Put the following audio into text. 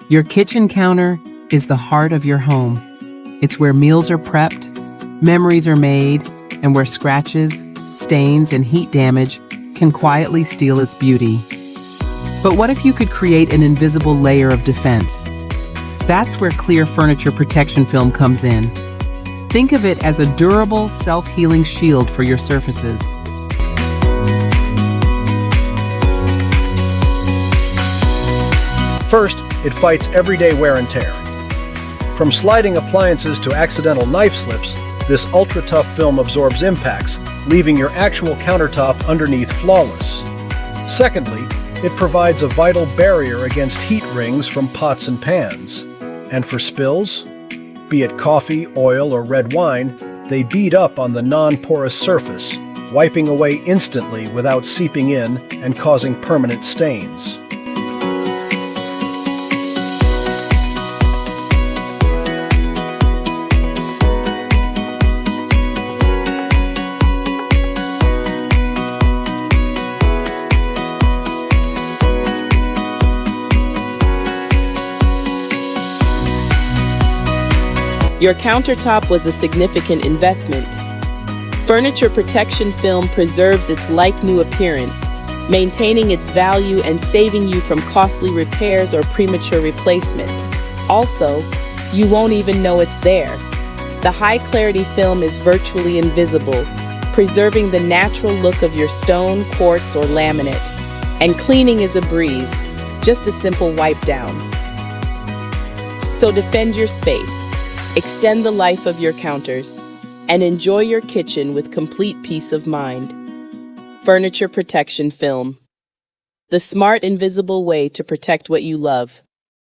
Your kitchen counter is the heart of your home. It's where meals are prepped, memories are made, and where scratches, stains, and heat damage can quietly steal its beauty. But what if you could create an invisible layer of defense? That's where clear furniture protection film comes in. Think of it as a durable, self-healing shield for your surfaces. First, it fights everyday wear and tear. From sliding appliances to accidental knife slips, this ultra-tough film absorbs impacts, leaving your actual countertop underneath flawless. Secondly, it provides a vital barrier against heat rings from pots and pans. And for spills, be it coffee, oil, or red wine, they bead up on the non-porous surface, wiping away instantly without seeping in and causing permanent stains. Your countertop was a significant investment. Furniture protection film preserves its like-new appearance, maintaining its value and saving you from costly repairs or premature replacement. Also, you won't even know it's there. The high-clarity film is virtually invisible, preserving the natural look of your stone, quartz, or laminate. And cleaning is a breeze, just a simple wipe down. So defend your space. Extend the life of your counters, and enjoy your kitchen with complete peace of mind. Furniture protection film. The smart, invisible way to protect what you love.